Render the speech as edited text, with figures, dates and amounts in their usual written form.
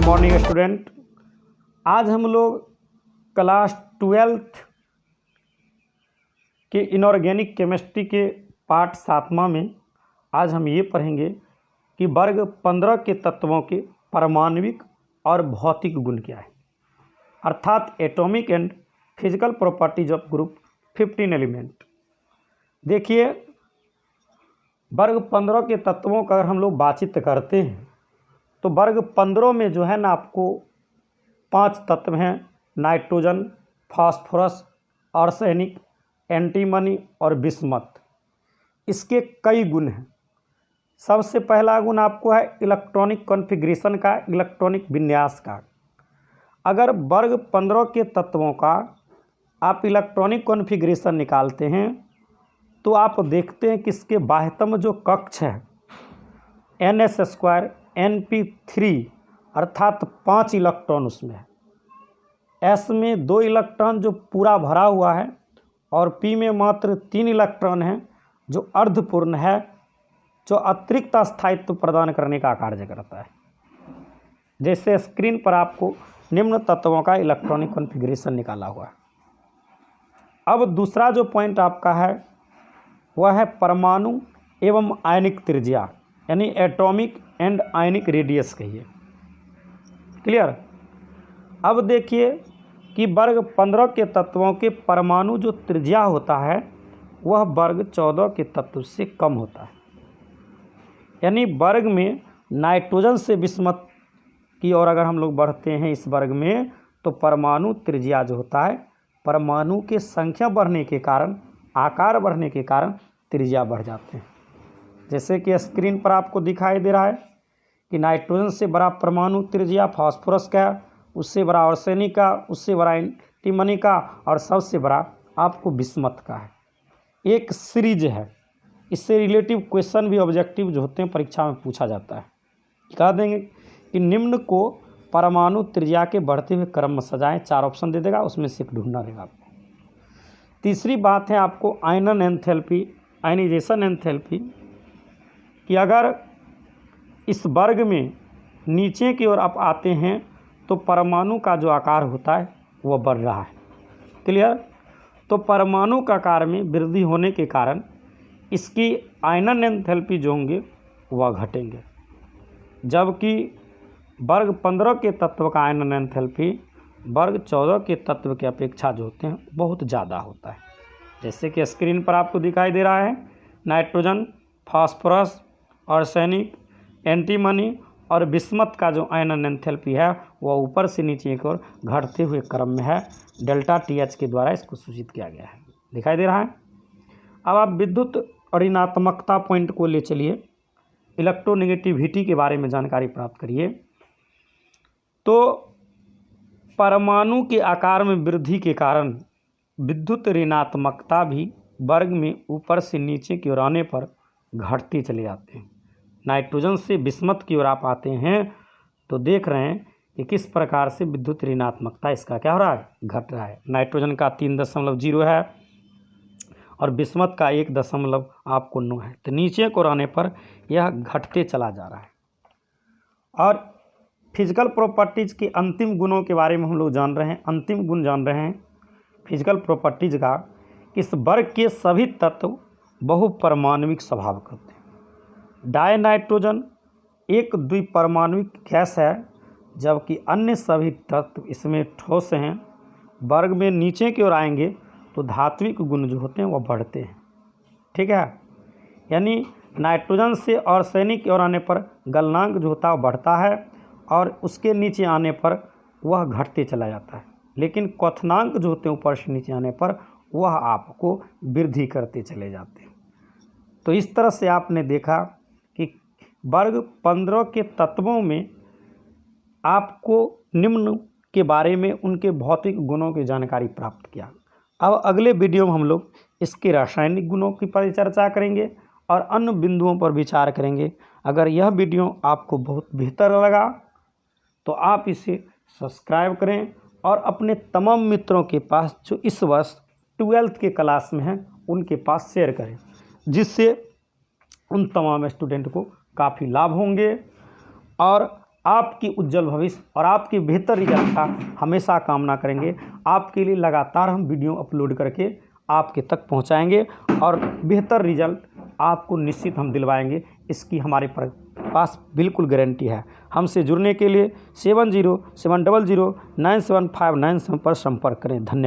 Morning student. आज हम लोग क्लास 12th के इनऑर्गेनिक केमिस्ट्री के पार्ट 7वां में आज हम ये पढ़ेंगे कि वर्ग 15 के तत्वों के परमाणविक और भौतिक गुण क्या है, अर्थात atomic and physical properties of group 15 element. देखिए, वर्ग 15 के तत्वों का अगर हम लोग बातचीत करते हैं तो वर्ग 15 में जो है ना आपको 5 तत्व हैं: नाइट्रोजन, फास्फोरस, आर्सेनिक, एंटीमनी और बिस्मथ। इसके कई गुण हैं। सबसे पहला गुण आपको है इलेक्ट्रॉनिक कॉन्फ़िगरेशन का, इलेक्ट्रॉनिक विन्यास का। अगर वर्ग 15 के तत्वों का आप इलेक्ट्रॉनिक कॉन्फ़िगरेशन निकालते हैं तो आप देखते हैं कि इसके बाह्यतम जो कक्ष है NS² NP3 अर्थात 5 इलेक्ट्रॉन उसमें है। S में 2 इलेक्ट्रॉन जो पूरा भरा हुआ है और P में मात्र 3 इलेक्ट्रॉन हैं जो अर्धपूर्ण है, जो अतिरिक्त स्थायित्व प्रदान करने का कार्य करता है। जैसे स्क्रीन पर आपको निम्न तत्वों का इलेक्ट्रॉनिक कॉन्फ़िगरेशन निकाला हुआ है। अब दूसरा जो पॉइंट आपका है वह है परमाणु एवं आयनिक त्रिज्या, यानी एटॉमिक एंड आयनिक रेडियस कहिए। क्लियर। अब देखिए कि वर्ग 15 के तत्वों के परमाणु जो त्रिज्या होता है वह वर्ग 14 के तत्व से कम होता है। यानी वर्ग में नाइट्रोजन से बिस्मथ की ओर अगर हम लोग बढ़ते हैं इस वर्ग में तो परमाणु त्रिज्या जो होता है, परमाणु के संख्या बढ़ने के कारण, आकार बढ़ने के कारण त्रिज्या बढ़ जाते हैं। जैसे कि स्क्रीन पर आपको दिखाई दे रहा है कि नाइट्रोजन से बड़ा परमाणु त्रिज्या फास्फोरस का, उससे बड़ा आर्सेनिक का, उससे बड़ा एंटीमनी का और सबसे बड़ा आपको बिस्मथ का है। एक सीरीज है। इससे रिलेटिव क्वेश्चन भी ऑब्जेक्टिव जो होते हैं परीक्षा में पूछा जाता है। कह देंगे कि निम्न को परमाणु त्रिज्या के बढ़ते हुए क्रम में सजाएं। 4 ऑप्शन दे देगा, उसमें से एक ढूंढना रहेगा आपको। तीसरी बात है आपको आयनन एंथैल्पी, आयनाइजेशन एंथैल्पी, कि अगर इस वर्ग में नीचे की ओर आप आते हैं तो परमाणु का जो आकार होता है वह बढ़ रहा है। क्लियर। तो परमाणु का आकार में वृद्धि होने के कारण इसकी आयनन एंथैल्पी जो होंगे वह घटेंगे, जबकि वर्ग 15 के तत्व का आयनन एंथैल्पी वर्ग 14 के तत्व की अपेक्षा जो होते हैं बहुत ज़्यादा होता है। जैसे कि स्क्रीन पर आपको दिखाई दे रहा है, नाइट्रोजन, फास्फोरस, आर्सेनिक, एंटीमनी और बिस्मथ का जो आयनन एंथैल्पी है वह ऊपर से नीचे की ओर घटते हुए क्रम में है। डेल्टा TH के द्वारा इसको सूचित किया गया है। दिखाई दे रहा है। अब आप विद्युत ऋणात्मकता पॉइंट को ले चलिए, इलेक्ट्रोनेगेटिविटी के बारे में जानकारी प्राप्त करिए। तो परमाणु के आकार में वृद्धि के कारण विद्युत ऋणात्मकता भी वर्ग में ऊपर से नीचे की ओर आने पर घटते चले जाते हैं। नाइट्रोजन से बिस्मथ की ओर आप आते हैं तो देख रहे हैं कि किस प्रकार से विद्युत ऋणात्मकता इसका क्या हो रहा है, घट रहा है। नाइट्रोजन का 3.0 है और बिस्मथ का 1 आपको 9 है। तो नीचे को आने पर यह घटते चला जा रहा है। और फिजिकल प्रॉपर्टीज़ के अंतिम गुणों के बारे में हम लोग जान रहे हैं। अंतिम गुण जान रहे हैं फिजिकल प्रॉपर्टीज़ का। इस वर्ग के सभी तत्व बहुपरमाणविक स्वभाव के होते हैं। डाई नाइट्रोजन एक द्विपरमाणुविक गैस है, जबकि अन्य सभी तत्व इसमें ठोस हैं। वर्ग में नीचे की ओर आएंगे तो धात्विक गुण जो होते हैं वह बढ़ते हैं। ठीक है। यानी नाइट्रोजन से आर्सेनिक की ओर आने पर गलनांक जो होता है वह बढ़ता है और उसके नीचे आने पर वह घटते चला जाता है। लेकिन क्वथनांक जो होते हैं ऊपर से नीचे आने पर वह आपको वृद्धि करते चले जाते हैं। तो इस तरह से आपने देखा कि वर्ग 15 के तत्वों में आपको निम्न के बारे में उनके भौतिक गुणों की जानकारी प्राप्त किया। अब अगले वीडियो में हम लोग इसके रासायनिक गुणों की परिचर्चा करेंगे और अन्य बिंदुओं पर विचार करेंगे। अगर यह वीडियो आपको बहुत बेहतर लगा तो आप इसे सब्सक्राइब करें और अपने तमाम मित्रों के पास जो इस वर्ष 12th के क्लास में हैं उनके पास शेयर करें, जिससे उन तमाम स्टूडेंट को काफ़ी लाभ होंगे। और आपकी उज्जवल भविष्य और आपकी बेहतर रिजल्ट का हमेशा कामना करेंगे। आपके लिए लगातार हम वीडियो अपलोड करके आपके तक पहुंचाएंगे और बेहतर रिजल्ट आपको निश्चित हम दिलवाएंगे, इसकी हमारे पास बिल्कुल गारंटी है। हमसे जुड़ने के लिए 7070097597 पर संपर्क करें। धन्यवाद।